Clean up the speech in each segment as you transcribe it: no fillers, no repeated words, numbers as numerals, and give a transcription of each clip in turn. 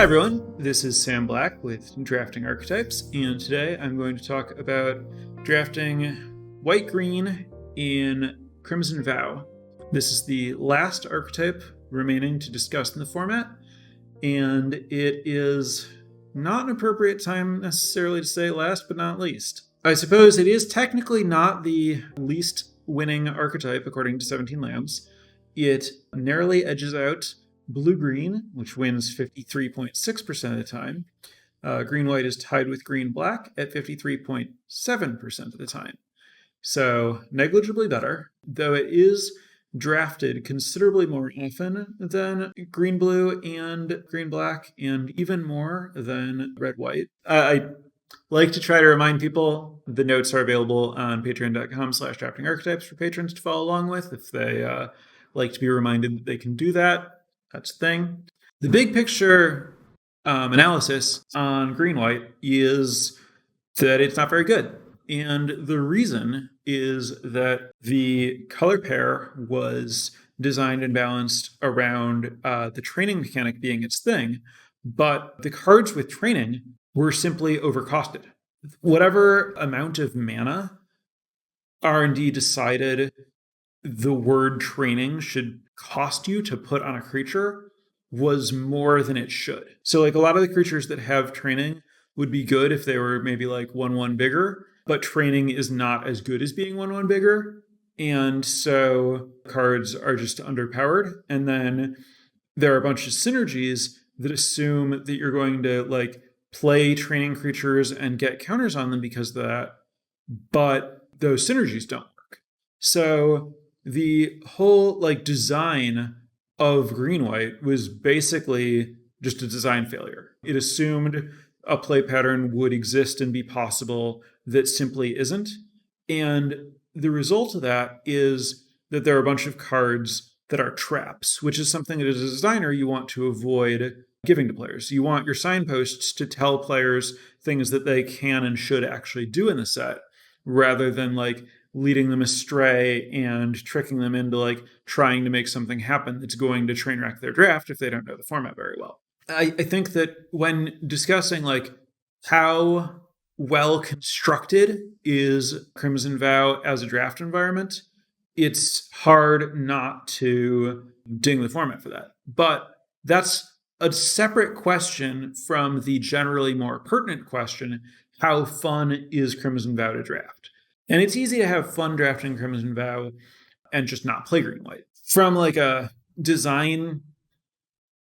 everyone, this is Sam Black with Drafting Archetypes, and today I'm going to talk about drafting white-green in Crimson Vow. This is the last archetype remaining to discuss in the format, and it is not an appropriate time necessarily to say last but not least. I suppose it is technically not the least winning archetype according to 17 Lambs. It narrowly edges out blue-green, which wins 53.6% of the time. Green-white is tied with green-black at 53.7% of the time. So negligibly better, though it is drafted considerably more often than green-blue and green-black, and even more than red-white. I like to try to remind people the notes are available on patreon.com/draftingarchetypes for patrons to follow along with if they like to be reminded that they can do that. That's the thing. The big picture analysis on green-white is that it's not very good. And the reason is that the color pair was designed and balanced around the training mechanic being its thing, but the cards with training were simply overcosted. Whatever amount of mana R&D decided the word training should cost you to put on a creature was more than it should. So like a lot of the creatures that have training would be good if they were maybe like 1/1 bigger, but training is not as good as being 1/1 bigger. And so cards are just underpowered. And then there are a bunch of synergies that assume that you're going to like play training creatures and get counters on them because of that, but those synergies don't work. So the whole like design of green-white was basically just a design failure. It assumed a play pattern would exist and be possible that simply isn't. And the result of that is that there are a bunch of cards that are traps, which is something that as a designer you want to avoid giving to players. You want your signposts to tell players things that they can and should actually do in the set, rather than like leading them astray and tricking them into like trying to make something happen that's going to train wreck their draft if they don't know the format very well. I think that when discussing like how well constructed is Crimson Vow as a draft environment, it's hard not to ding the format for that. But that's a separate question from the generally more pertinent question, how fun is Crimson Vow to draft? And it's easy to have fun drafting Crimson Vow and just not play green-white. From like a design,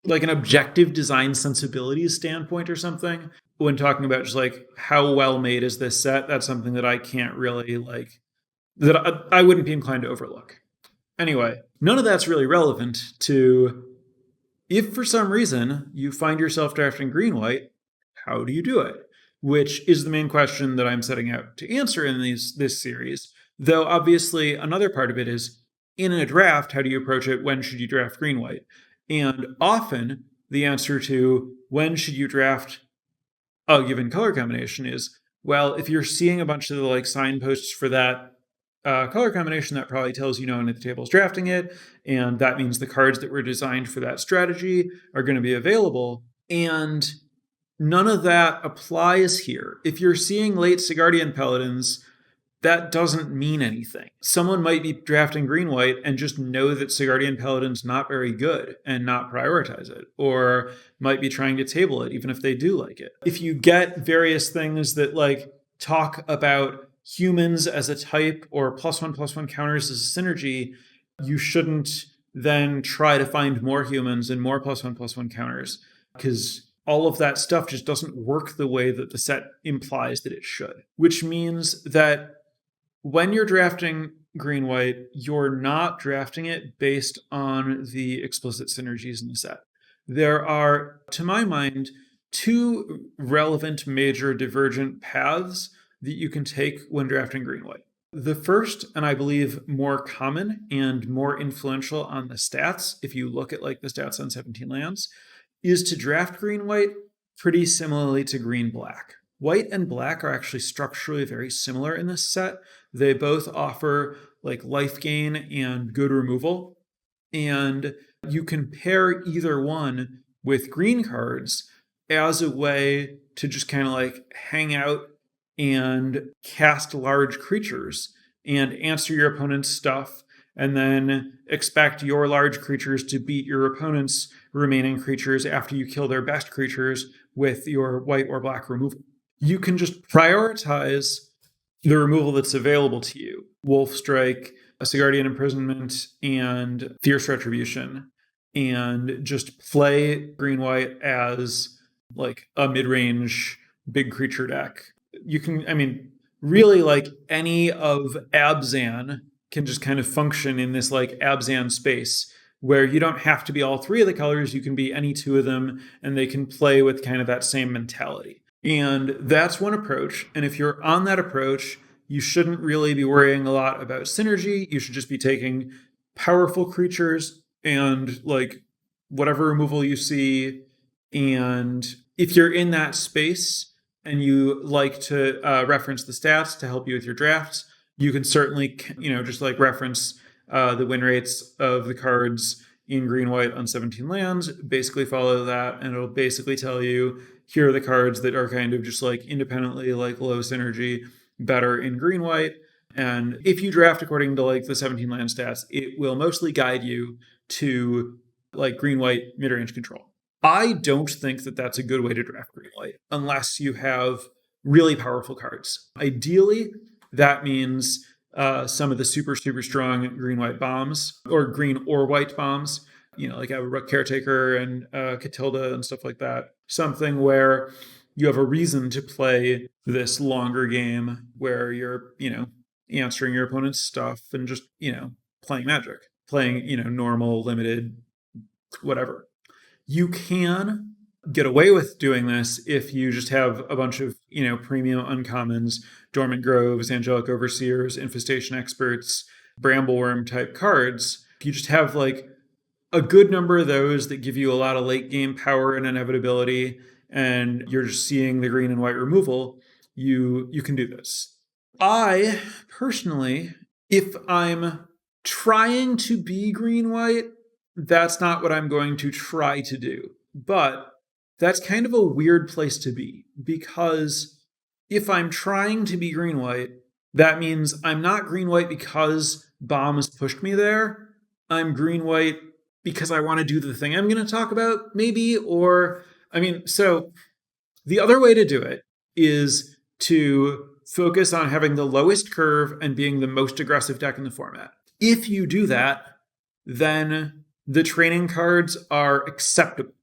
like an objective design sensibilities standpoint or something, when talking about just like how well made is this set, that's something that I can't really like, that I wouldn't be inclined to overlook. Anyway, none of that's really relevant to if for some reason you find yourself drafting green-white, how do you do it? Which is the main question that I'm setting out to answer in this series. Though obviously another part of it is, in a draft, how do you approach it? When should you draft green-white? And often the answer to when should you draft a given color combination is, well, if you're seeing a bunch of the like signposts for that color combination, that probably tells you no one at the table is drafting it. And that means the cards that were designed for that strategy are going to be available. And none of that applies here. If you're seeing late Sigardian Paladins, that doesn't mean anything. Someone might be drafting green-white and just know that Sigardian Paladin's not very good and not prioritize it, or might be trying to table it even if they do like it. If you get various things that like talk about humans as a type or +1/+1 counters as a synergy, you shouldn't then try to find more humans and more +1/+1 counters, because all of that stuff just doesn't work the way that the set implies that it should. Which means that when you're drafting green-white, you're not drafting it based on the explicit synergies in the set. There are, to my mind, two relevant major divergent paths that you can take when drafting green-white. The first, and I believe more common and more influential on the stats, if you look at like the stats on 17 lands, is to draft green-white pretty similarly to green-black. White and black are actually structurally very similar in this set. They both offer like life gain and good removal. And you can pair either one with green cards as a way to just kind of like hang out and cast large creatures and answer your opponent's stuff, and then expect your large creatures to beat your opponent's remaining creatures after you kill their best creatures with your white or black removal. You can just prioritize the removal that's available to you. Wolf Strike, Sigardian Imprisonment, and Fierce Retribution, and just play green-white as like a mid-range big creature deck. You can, I mean, really like any of Abzan can just kind of function in this like Abzan space where you don't have to be all three of the colors. You can be any two of them, and they can play with kind of that same mentality. And that's one approach. And if you're on that approach, you shouldn't really be worrying a lot about synergy. You should just be taking powerful creatures and like whatever removal you see. And if you're in that space and you like to reference the stats to help you with your drafts, you can certainly, just like reference the win rates of the cards in green-white on 17 lands, basically follow that, and it'll basically tell you, here are the cards that are kind of just like independently like low synergy, better in green-white. And if you draft according to like the 17 land stats, it will mostly guide you to like green-white mid-range control. I don't think that that's a good way to draft green-white unless you have really powerful cards. Ideally, that means some of the super, super strong green-white bombs, or green or white bombs, like a Rook Caretaker and Catilda and stuff like that. Something where you have a reason to play this longer game where you're, answering your opponent's stuff and just, playing Magic, playing, normal, limited, whatever. You can get away with doing this if you just have a bunch of, premium uncommons, Dormant Groves, Angelic Overseers, Infestation Experts, Brambleworm type cards. If you just have like a good number of those that give you a lot of late game power and inevitability, and you're just seeing the green and white removal, you can do this. I personally, if I'm trying to be green-white, that's not what I'm going to try to do. But that's kind of a weird place to be, because if I'm trying to be green-white, that means I'm not green-white because bombs pushed me there. I'm green-white because I want to do the thing I'm going to talk about, maybe. So the other way to do it is to focus on having the lowest curve and being the most aggressive deck in the format. If you do that, then the training cards are acceptable.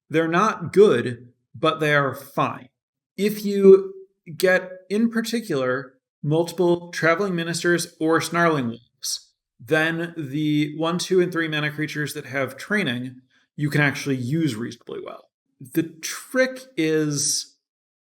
They're not good, but they are fine. If you get, in particular, multiple Traveling Ministers or Snarling Wolves, then the 1, 2, and 3 mana creatures that have training, you can actually use reasonably well. The trick is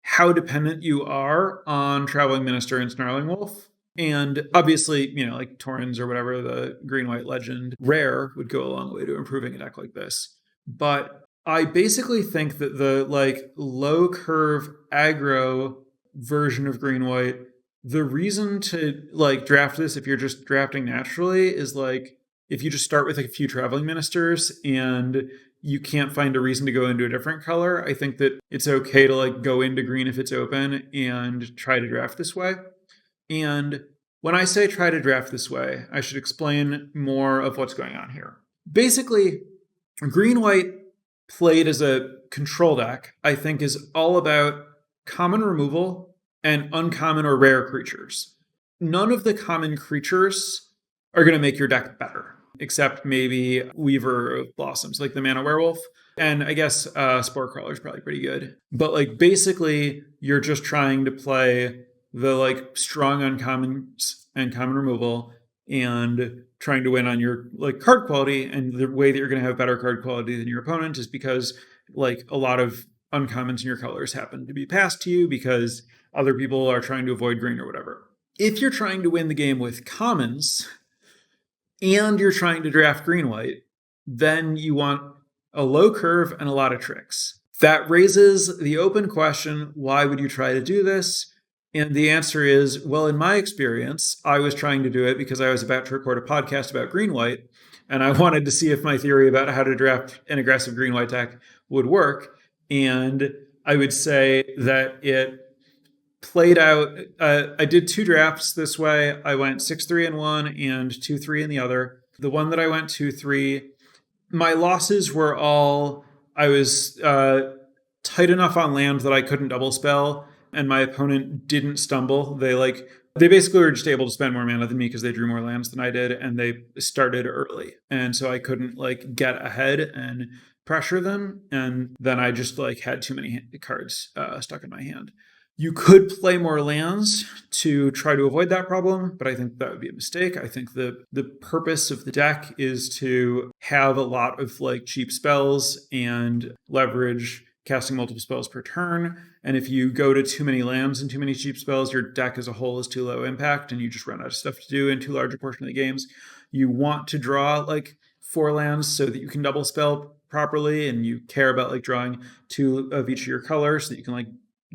how dependent you are on Traveling Minister and Snarling Wolf. And obviously, like Torrens or whatever, the green-white legend rare would go a long way to improving a deck like this. But I basically think that the like low curve aggro version of green-white, the reason to like draft this if you're just drafting naturally is like if you just start with a few Traveling Ministers and you can't find a reason to go into a different color, I think that it's okay to like go into green if it's open and try to draft this way. And when I say try to draft this way, I should explain more of what's going on here. Basically, green-white played as a control deck, I think, is all about common removal and uncommon or rare creatures. None of the common creatures are going to make your deck better, except maybe Weaver of Blossoms, like the Mana Werewolf. And I guess Sporecrawler is probably pretty good. But like basically, you're just trying to play the like strong uncommons and common removal and trying to win on your like card quality. And the way that you're going to have better card quality than your opponent is because like a lot of uncommons in your colors happen to be passed to you because other people are trying to avoid green or whatever. If you're trying to win the game with commons and you're trying to draft green-white, then you want a low curve and a lot of tricks. That raises the open question, why would you try to do this? And the answer is, well, in my experience, I was trying to do it because I was about to record a podcast about green-white, and I wanted to see if my theory about how to draft an aggressive green-white deck would work. And I would say that it played out. I did 2 drafts this way. I went 6-3 in one and 2-3 in the other. The one that I went 2-3, my losses were all I was tight enough on land that I couldn't double spell, and my opponent didn't stumble. They basically were just able to spend more mana than me because they drew more lands than I did, and they started early, and so I couldn't like get ahead and pressure them, and then I just like had too many cards stuck in my hand. You could play more lands to try to avoid that problem, but I think that would be a mistake. I think the purpose of the deck is to have a lot of like cheap spells and leverage casting multiple spells per turn. And if you go to too many lands and too many cheap spells, your deck as a whole is too low impact and you just run out of stuff to do in too large a portion of the games. You want to draw like 4 lands so that you can double spell properly, and you care about like drawing 2 of each of your colors so that you can like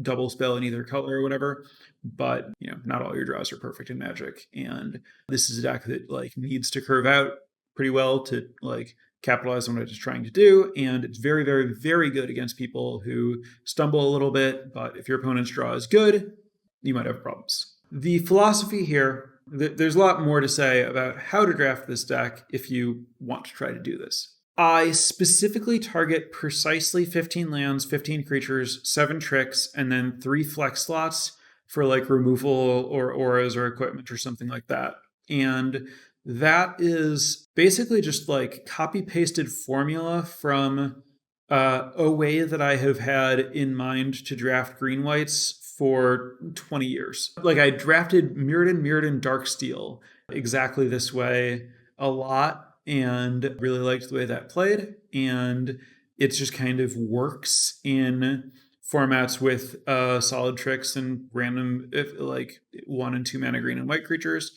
double spell in either color or whatever. But not all your draws are perfect in Magic, and this is a deck that like needs to curve out pretty well to like capitalize on what it's trying to do. And it's very, very, very good against people who stumble a little bit, but if your opponent's draw is good, you might have problems. The philosophy here, there's a lot more to say about how to draft this deck if you want to try to do this. I specifically target precisely 15 lands, 15 creatures, 7 tricks, and then 3 flex slots for like removal or auras or equipment or something like that. And that is basically just like copy pasted formula from a way that I have had in mind to draft green whites for 20 years. Like I drafted Mirrodin Darksteel exactly this way a lot, and really liked the way that played. And it just kind of works in formats with solid tricks and random, like 1 and 2 mana green and white creatures.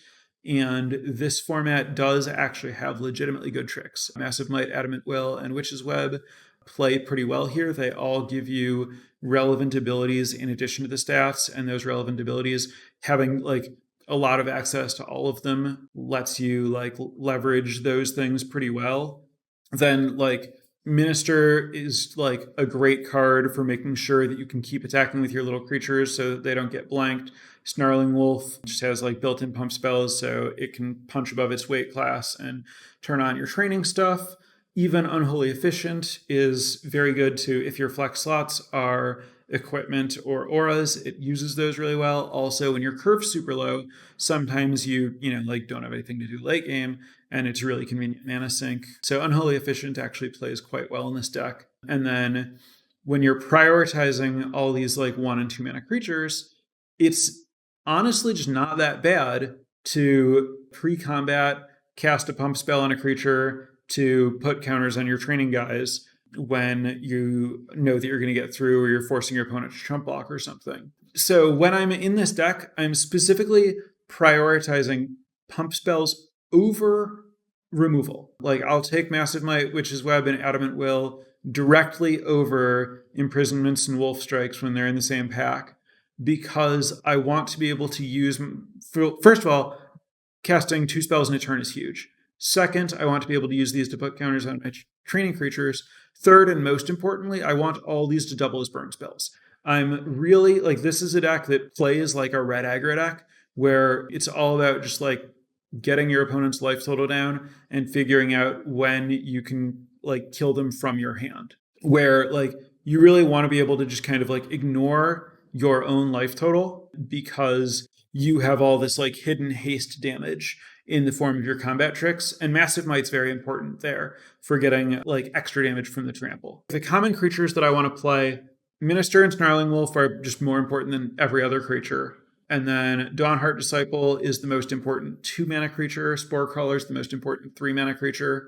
And this format does actually have legitimately good tricks. Massive Might, Adamant Will, and Witch's Web play pretty well here. They all give you relevant abilities in addition to the stats, and those relevant abilities, having like a lot of access to all of them, lets you like leverage those things pretty well. Then like Minister is like a great card for making sure that you can keep attacking with your little creatures so that they don't get blanked. Snarling Wolf just has like built-in pump spells, so it can punch above its weight class and turn on your training stuff. Even Unholy Efficient is very good to, if your flex slots are equipment or auras, it uses those really well. Also, when your curve's super low, sometimes you like don't have anything to do late game, and it's really convenient mana sink. So Unholy Efficient actually plays quite well in this deck. And then when you're prioritizing all these like 1 and 2 mana creatures, it's honestly just not that bad to pre-combat cast a pump spell on a creature to put counters on your training guys when you know that you're going to get through, or you're forcing your opponent to trump block or something. So when I'm in this deck, I'm specifically prioritizing pump spells over removal. Like I'll take Massive Might, Witch's Web, and Adamant Will directly over Imprisonments and Wolf Strikes when they're in the same pack, because I want to be able to use, first of all, casting 2 spells in a turn is huge. Second, I want to be able to use these to put counters on my training creatures. Third, and most importantly, I want all these to double as burn spells. I'm really, like, this is a deck that plays like a red aggro deck, where it's all about just like getting your opponent's life total down and figuring out when you can like kill them from your hand. Where like you really want to be able to just kind of like ignore your own life total, because you have all this like hidden haste damage in the form of your combat tricks, and Massive Might's very important there for getting like extra damage from the trample. The common creatures that I want to play, Minister and Snarling Wolf are just more important than every other creature. And then Dawnheart Disciple is the most important 2 mana creature. Sporecrawler is the most important 3 mana creature.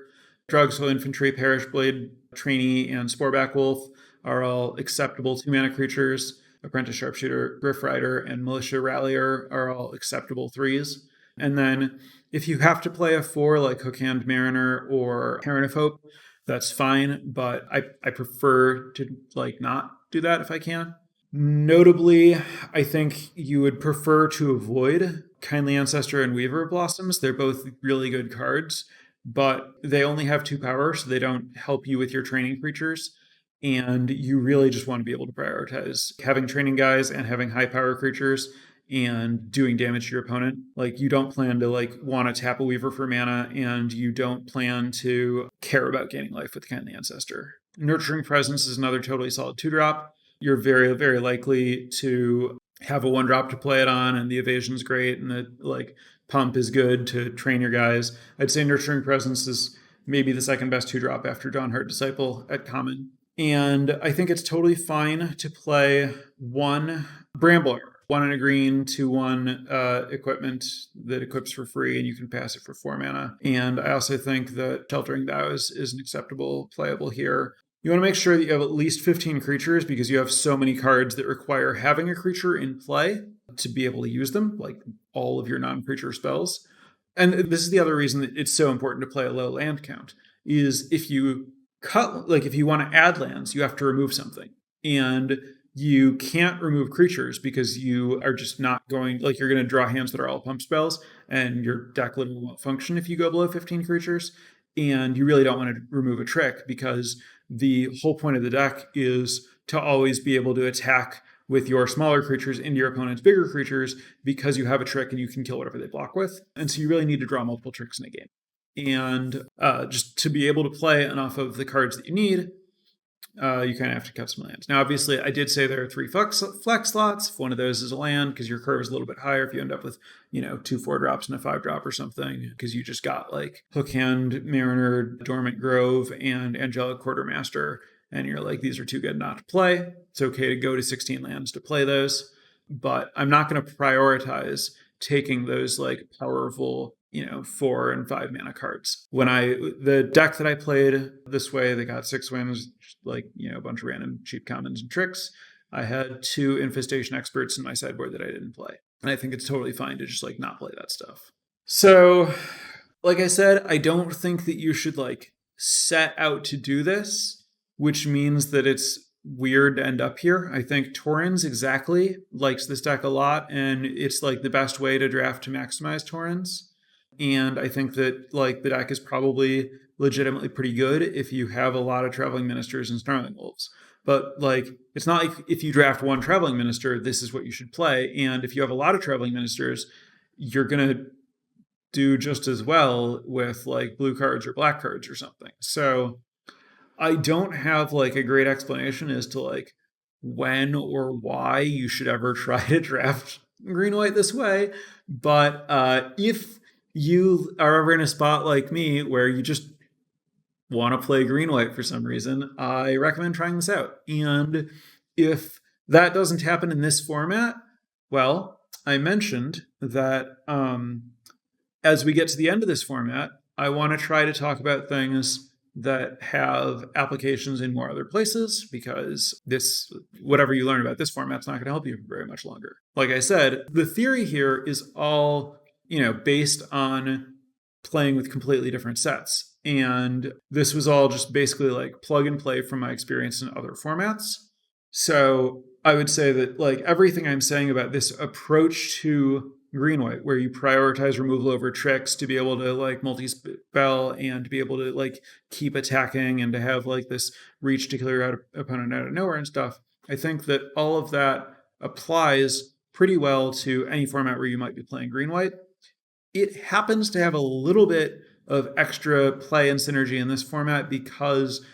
Drugsoul Infantry, Parish Blade Trainee, and Sporeback Wolf are all acceptable 2 mana creatures. Apprentice Sharpshooter, Griff Rider, and Militia Rallier are all acceptable 3s. And then if you have to play a 4 like Hookhand Mariner or Heron of Hope, that's fine, but I prefer to like not do that if I can. Notably, I think you would prefer to avoid Kindly Ancestor and Weaver of Blossoms. They're both really good cards, but they only have 2 power, so they don't help you with your training creatures. And you really just want to be able to prioritize having training guys and having high power creatures and doing damage to your opponent. Like, you don't plan to like want to tap a Weaver for mana, and you don't plan to care about gaining life with Kind of the Ancestor. Nurturing Presence is another totally solid 2-drop. You're very, very likely to have a 1-drop to play it on, and the evasion's great, and the like pump is good to train your guys. I'd say Nurturing Presence is maybe the second best 2-drop after Dawnheart Disciple at common. And I think it's totally fine to play one Brambler, 1 and a green, 2/1 equipment that equips for free, and you can pass it for 4 mana. And I also think that Sheltering Vows is an acceptable playable here. You want to make sure that you have at least 15 creatures, because you have so many cards that require having a creature in play to be able to use them, like all of your non-creature spells. And this is the other reason that it's so important to play a low land count, is if you if you want to add lands, you have to remove something. And you can't remove creatures because you are just not going, like, you're going to draw hands that are all pump spells, and your deck literally won't function if you go below 15 creatures. And you really don't want to remove a trick, because the whole point of the deck is to always be able to attack with your smaller creatures into your opponent's bigger creatures, because you have a trick and you can kill whatever they block with. And so you really need to draw multiple tricks in a game. And just to be able to play enough of the cards that you need, you kind of have to cut some lands. Now, obviously, I did say there are 3 flex slots. If one of those is a land, because your curve is a little bit higher, if you end up with, 2 4-drops and a 5-drop or something, because you just got like Hookhand, Mariner, Dormant Grove, and Angelic Quartermaster, and you're like, these are too good not to play. It's okay to go to 16 lands to play those, but I'm not going to prioritize taking those like powerful 4 and 5 mana cards. The deck that I played this way, they got 6 wins, like a bunch of random cheap commons and tricks. I had 2 Infestation Experts in my sideboard that I didn't play, and I think it's totally fine to just like not play that stuff. So, like I said, I don't think that you should like set out to do this, which means that it's weird to end up here. I think Torrens exactly likes this deck a lot, and it's like the best way to draft to maximize Torrens. And I think that like the deck is probably legitimately pretty good if you have a lot of Traveling Ministers and Snarling Wolves. But like, it's not like if you draft 1 Traveling Minister, this is what you should play. And if you have a lot of Traveling Ministers, you're going to do just as well with like blue cards or black cards or something. So I don't have like a great explanation as to like when or why you should ever try to draft green-white this way. But if you are ever in a spot like me where you just want to play green-white for some reason, I recommend trying this out. And if that doesn't happen in this format, well, I mentioned that as we get to the end of this format, I want to try to talk about things that have applications in more other places, because whatever you learn about this format's not going to help you for very much longer. Like I said, the theory here is all, based on playing with completely different sets. And this was all just basically like plug and play from my experience in other formats. So I would say that like everything I'm saying about this approach to green-white, where you prioritize removal over tricks to be able to like multi-spell and to be able to like keep attacking and to have like this reach to clear out opponent out of nowhere and stuff, I think that all of that applies pretty well to any format where you might be playing green-white. It happens to have a little bit of extra play and synergy in this format because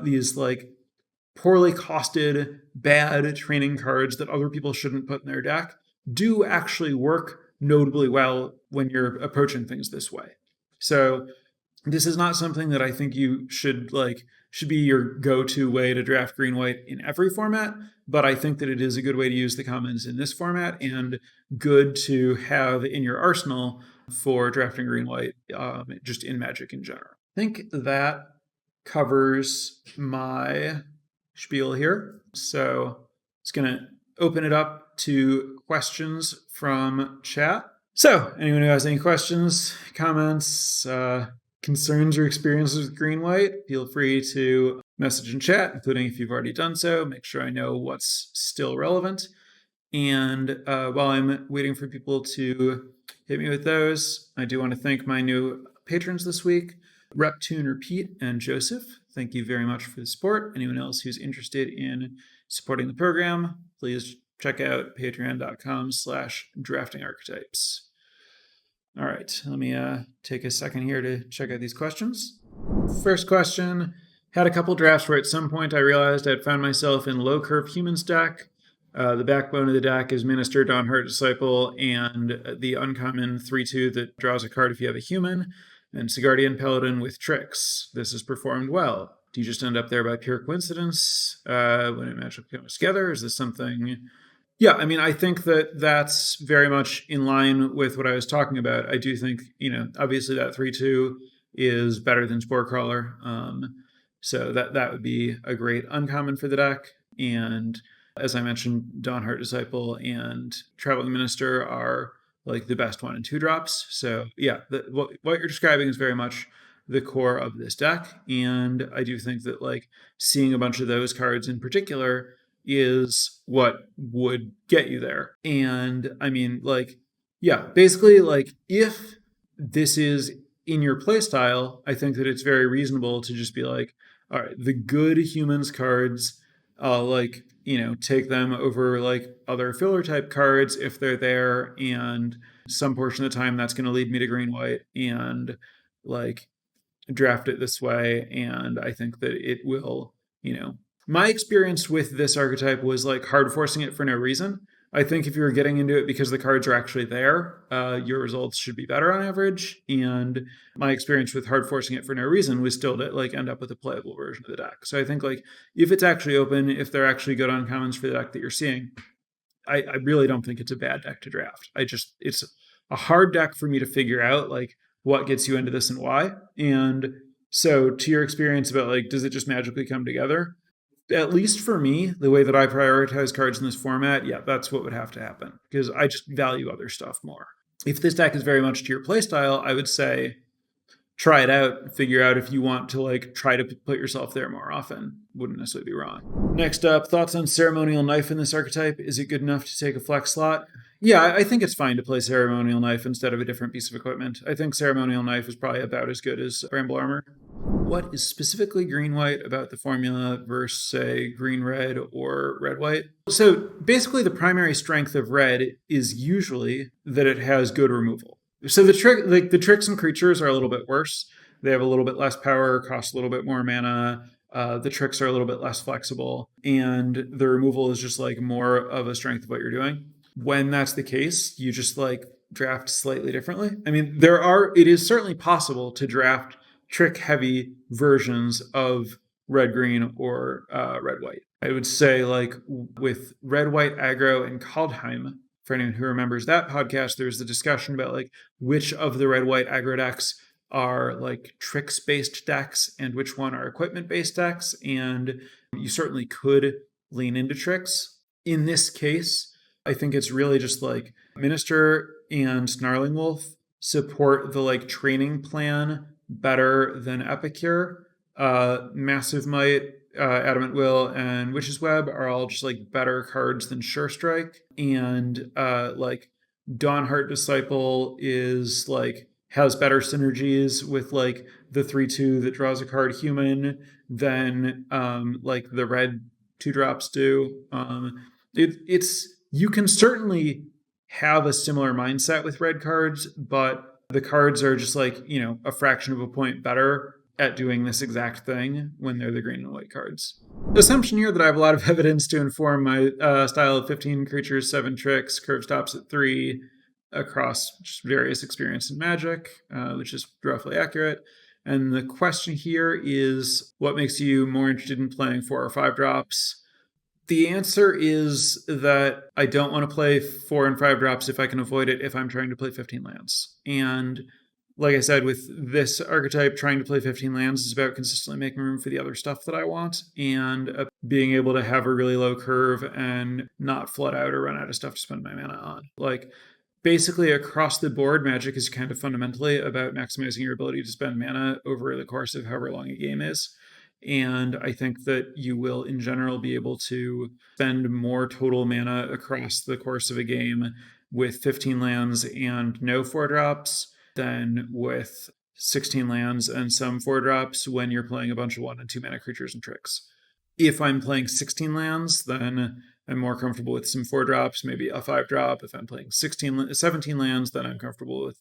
these like poorly costed, bad training cards that other people shouldn't put in their deck do actually work notably well when you're approaching things this way. So this is not something that I think you should be your go-to way to draft green-white in every format, but I think that it is a good way to use the commons in this format and good to have in your arsenal for drafting green-white just in Magic in general. I think that covers my spiel here. So it's going to open it up to questions from chat. So anyone who has any questions, comments, concerns, or experiences with green-white, feel free to message in chat, including if you've already done so. Make sure I know what's still relevant. And while I'm waiting for people to hit me with those, I do want to thank my new patrons this week. Reptune Repeat and Joseph, thank you very much for the support. Anyone else who's interested in supporting the program, please check out patreon.com/drafting archetypes. All right, let me take a second here to check out these questions. First question, had a couple drafts where at some point I realized I'd found myself in low curve humans deck. The backbone of the deck is Minister, Dawnheart Disciple, and the uncommon 3/2 that draws a card if you have a human, and Sigardian Paladin with tricks. This has performed well. Do you just end up there by pure coincidence when it matchup comes together? Is this something... Yeah, I mean, I think that that's very much in line with what I was talking about. I do think, obviously that 3/2 is better than Spore Crawler. So that would be a great uncommon for the deck. And as I mentioned, Dawnheart Disciple and Traveling Minister are like the best 1 and 2 drops. So yeah, what you're describing is very much the core of this deck. And I do think that like seeing a bunch of those cards in particular is what would get you there. And I mean, like, yeah, basically, like, if this is in your playstyle, I think that it's very reasonable to just be like, all right, the good humans cards, take them over like other filler type cards if they're there, and some portion of the time that's going to lead me to green white and like draft it this way. And I think that it will, my experience with this archetype was like hard forcing it for no reason. I think if you were getting into it because the cards are actually there, your results should be better on average. And my experience with hard forcing it for no reason was still to like end up with a playable version of the deck. So I think like if it's actually open, if they're actually good uncommons for the deck that you're seeing, I really don't think it's a bad deck to draft. It's a hard deck for me to figure out like what gets you into this and why. And so to your experience about like, does it just magically come together? At least for me, the way that I prioritize cards in this format, yeah, that's what would have to happen because I just value other stuff more. If this deck is very much to your playstyle, I would say try it out, figure out if you want to like try to put yourself there more often. Wouldn't necessarily be wrong. Next up, thoughts on Ceremonial Knife in this archetype. Is it good enough to take a flex slot? Yeah, I think it's fine to play Ceremonial Knife instead of a different piece of equipment. I think Ceremonial Knife is probably about as good as Bramble Armor. What is specifically green-white about the formula versus, say, green-red or red-white? So basically the primary strength of red is usually that it has good removal. So the tricks and creatures are a little bit worse. They have a little bit less power, cost a little bit more mana. The tricks are a little bit less flexible, and the removal is just like more of a strength of what you're doing. When that's the case, you just like draft slightly differently. I mean, it is certainly possible to draft trick heavy versions of red green or red white. I would say like with red white aggro and Kaldheim, for anyone who remembers that podcast, there's the discussion about like which of the red white aggro decks are like tricks based decks and which one are equipment based decks. And you certainly could lean into tricks. In this case, I think it's really just like Minister and Snarling Wolf support the like training plan better than Epicure. Massive Might, Adamant Will, and Witch's Web are all just like better cards than Sure Strike. And like Dawnheart Disciple is like has better synergies with like the 3/2 that draws a card human than like the red 2-drops do. It's you can certainly have a similar mindset with red cards, but the cards are just like, a fraction of a point better at doing this exact thing when they're the green and white cards. The assumption here that I have a lot of evidence to inform my style of 15 creatures, 7 tricks, curve stops at 3 across just various experience in Magic, which is roughly accurate. And the question here is, what makes you more interested in playing 4 or 5 drops? The answer is that I don't want to play 4 and 5 drops if I can avoid it if I'm trying to play 15 lands. And like I said, with this archetype, trying to play 15 lands is about consistently making room for the other stuff that I want and being able to have a really low curve and not flood out or run out of stuff to spend my mana on. Like, basically across the board, Magic is kind of fundamentally about maximizing your ability to spend mana over the course of however long a game is. And I think that you will, in general, be able to spend more total mana across the course of a game with 15 lands and no 4 drops than with 16 lands and some 4-drops when you're playing a bunch of 1 and 2 mana creatures and tricks. If I'm playing 16 lands, then I'm more comfortable with some 4-drops, maybe a 5-drop. If I'm playing 17 lands, then I'm comfortable with,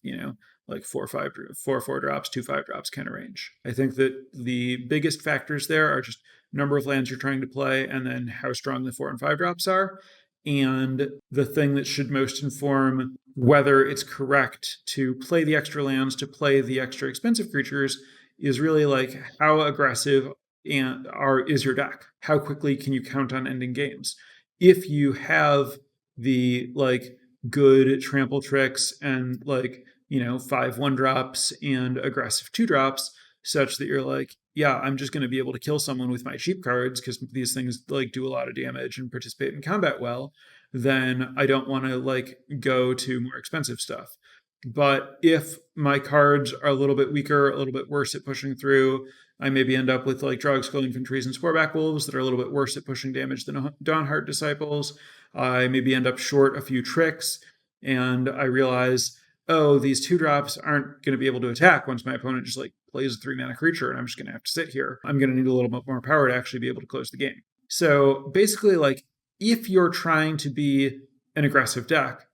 like 4-drops, 2 5-drops kind of range. I think that the biggest factors there are just number of lands you're trying to play and then how strong the 4 and 5-drops are. And the thing that should most inform whether it's correct to play the extra lands, to play the extra expensive creatures, is really like how aggressive is your deck? How quickly can you count on ending games? If you have the like good trample tricks and like 5 1-drops and aggressive 2-drops, such that you're like, yeah, I'm just going to be able to kill someone with my cheap cards because these things like do a lot of damage and participate in combat well, then I don't want to like go to more expensive stuff. But if my cards are a little bit weaker, a little bit worse at pushing through, I maybe end up with like Drog Skull Infantries and Sporeback Wolves that are a little bit worse at pushing damage than Dawnheart Disciples. I maybe end up short a few tricks, and I realize, oh, these 2-drops aren't going to be able to attack once my opponent just like plays a 3-mana creature, and I'm just going to have to sit here. I'm going to need a little bit more power to actually be able to close the game. So basically, like, if you're trying to be an aggressive deck,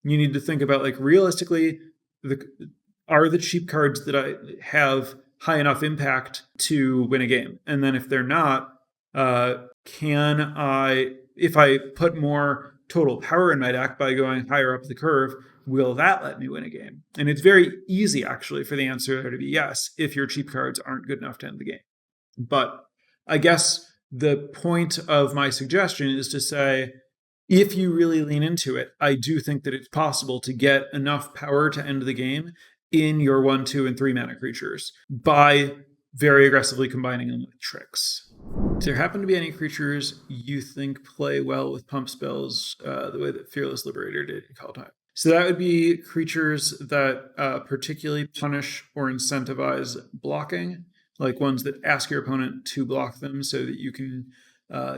you need to think about like realistically, are the cheap cards that I have high enough impact to win a game? And then if they're not, if I put more total power in my deck by going higher up the curve, will that let me win a game? And it's very easy actually for the answer there to be yes, if your cheap cards aren't good enough to end the game. But I guess the point of my suggestion is to say, if you really lean into it, I do think that it's possible to get enough power to end the game in your 1, 2, and 3 mana creatures by very aggressively combining them with tricks. Do there happen to be any creatures you think play well with pump spells the way that Fearless Liberator did in Kaldheim? So that would be creatures that particularly punish or incentivize blocking, like ones that ask your opponent to block them so that you can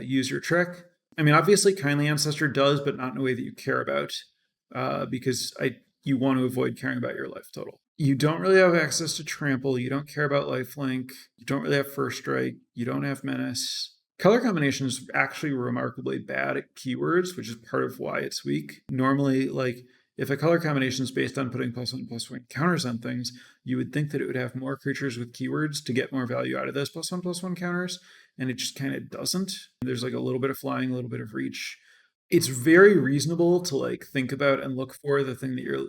use your trick. I mean, obviously, Kindly Ancestor does, but not in a way that you care about, because you want to avoid caring about your life total. You don't really have access to Trample. You don't care about Lifelink. You don't really have First Strike. You don't have Menace. Color combination is actually remarkably bad at keywords, which is part of why it's weak. Normally, like, if a color combination is based on putting +1/+1 counters on things, you would think that it would have more creatures with keywords to get more value out of those +1/+1 counters, and it just kind of doesn't. There's like a little bit of flying, a little bit of reach. It's very reasonable to like think about and look for the thing that you're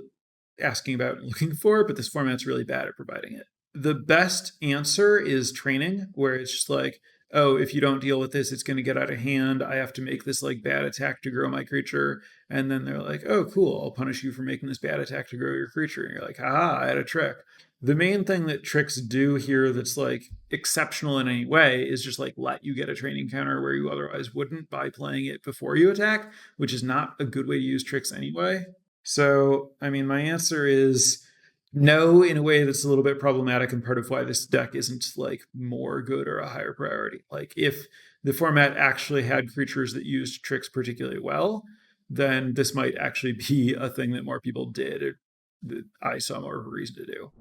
asking about and looking for, but this format's really bad at providing it. The best answer is training, where it's just like, oh, if you don't deal with this, it's going to get out of hand. I have to make this like bad attack to grow my creature. And then they're like, oh, cool, I'll punish you for making this bad attack to grow your creature. And you're like, haha, I had a trick. The main thing that tricks do here that's like exceptional in any way is just like let you get a training counter where you otherwise wouldn't by playing it before you attack, which is not a good way to use tricks anyway. So, I mean, my answer is no, in a way that's a little bit problematic, and part of why this deck isn't like more good or a higher priority. Like if the format actually had creatures that used tricks particularly well, then this might actually be a thing that more people did, or that I saw more of a reason to do.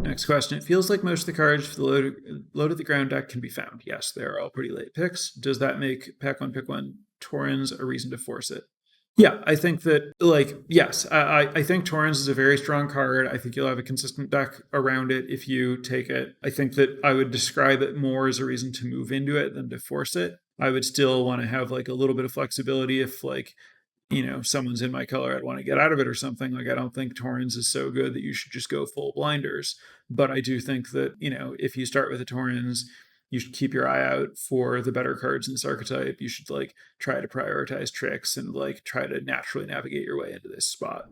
Next question. It feels like most of the cards for the load of the ground deck can be found. Yes, they're all pretty late picks. Does that make Pack 1 Pick 1 Torrens a reason to force it? Yeah, I think that, like, yes, I think Torrens is a very strong card. I think you'll have a consistent deck around it if you take it. I think that I would describe it more as a reason to move into it than to force it. I would still want to have, like, a little bit of flexibility if, like, someone's in my color, I'd want to get out of it or something. Like, I don't think Torrens is so good that you should just go full blinders. But I do think that, if you start with a Torrens, you should keep your eye out for the better cards in this archetype. You should like try to prioritize tricks and like try to naturally navigate your way into this spot.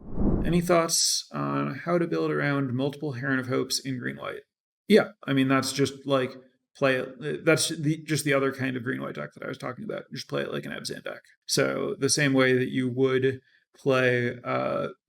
Any thoughts on how to build around multiple Heron of Hopes in green-white? Yeah, I mean, that's just like play it. That's just the other kind of green-white deck that I was talking about. Just play it like an Abzan deck. So the same way that you would play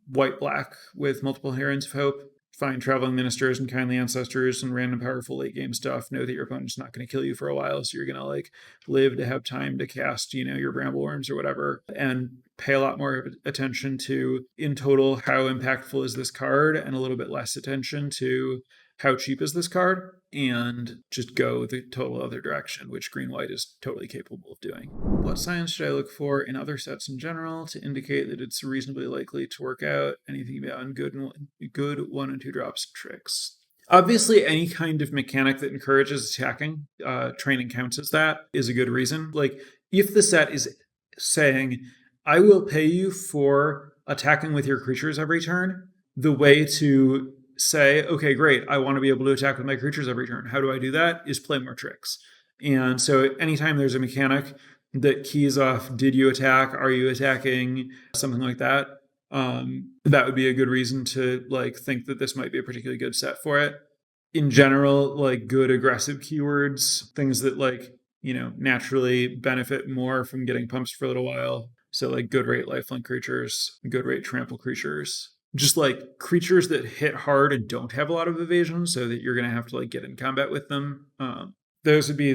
white-black with multiple Herons of Hope, find Traveling Ministers and Kindly Ancestors and random powerful late game stuff. Know that your opponent's not going to kill you for a while, so you're going to like live to have time to cast, your Brambleworms or whatever, and pay a lot more attention to, in total, how impactful is this card, and a little bit less attention to how cheap is this card, and just go the total other direction, which green-white is totally capable of doing. What signs should I look for in other sets in general to indicate that it's reasonably likely to work out? Anything beyond good 1 and 2 drops tricks? Obviously, any kind of mechanic that encourages attacking, training counts as that, is a good reason. Like, if the set is saying, I will pay you for attacking with your creatures every turn, the way to say, okay, great, I want to be able to attack with my creatures every turn. How do I do that? Is play more tricks. And so anytime there's a mechanic that keys off, did you attack? Are you attacking? Something like that. That would be a good reason to like think that this might be a particularly good set for it. In general, like good aggressive keywords, things that like, naturally benefit more from getting pumps for a little while. So like good rate lifelink creatures, good rate trample creatures, just like creatures that hit hard and don't have a lot of evasion, so that you're going to have to like get in combat with them. Those would be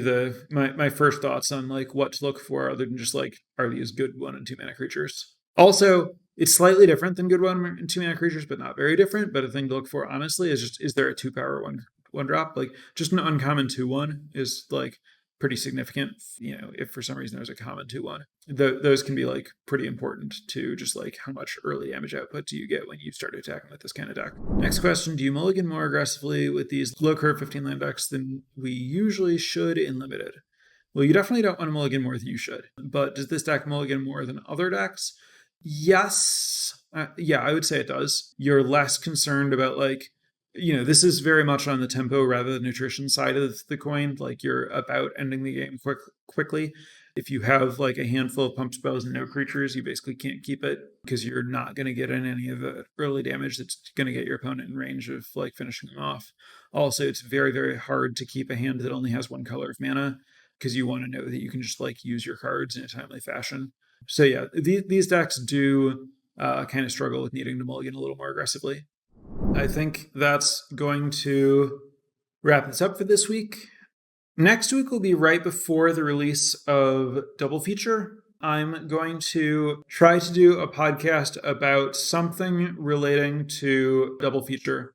my first thoughts on like what to look for, other than just like, are these good 1 and 2 mana creatures? Also, it's slightly different than good 1 and 2 mana creatures, but not very different. But a thing to look for, honestly, is just, is there a 2-power one drop? Like just an uncommon 2/1 is like pretty significant. If for some reason there's a common 2/1, those can be like pretty important to just like how much early damage output do you get when you start attacking with this kind of deck. Next question: do you mulligan more aggressively with these low curve 15 land decks than we usually should in limited? Well, you definitely don't want to mulligan more than you should. But does this deck mulligan more than other decks? Yes. Yeah, I would say it does. You're less concerned about like, this is very much on the tempo rather than nutrition side of the coin. Like you're about ending the game quickly. If you have like a handful of pump spells and no creatures, you basically can't keep it because you're not going to get in any of the early damage that's going to get your opponent in range of like finishing them off. Also, it's very, very hard to keep a hand that only has 1 color of mana because you want to know that you can just like use your cards in a timely fashion. So yeah, these decks do kind of struggle with needing to mulligan a little more aggressively. I think that's going to wrap this up for this week. Next week will be right before the release of Double Feature. I'm going to try to do a podcast about something relating to Double Feature.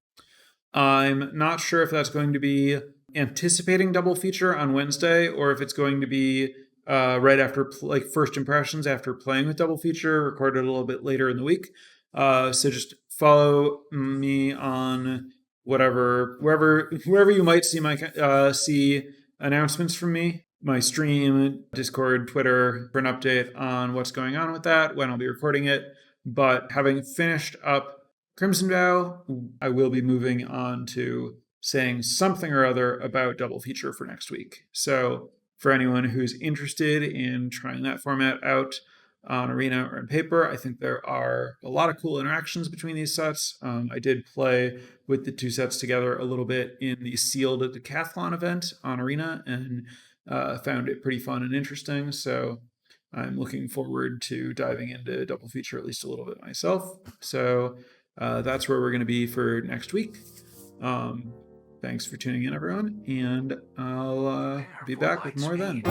I'm not sure if that's going to be anticipating Double Feature on Wednesday, or if it's going to be right after like first impressions after playing with Double Feature, recorded a little bit later in the week. So just follow me on wherever you might see announcements from me, my stream, Discord, Twitter, for an update on what's going on with that, when I'll be recording it. But having finished up Crimson Vow, I will be moving on to saying something or other about Double Feature for next week. So for anyone who's interested in trying that format out on Arena or in paper, I think there are a lot of cool interactions between these sets. I did play with the 2 sets together a little bit in the sealed decathlon event on Arena, and found it pretty fun and interesting. So I'm looking forward to diving into Double Feature at least a little bit myself. So that's where we're going to be for next week. Thanks for tuning in, everyone, and I'll be back with more then.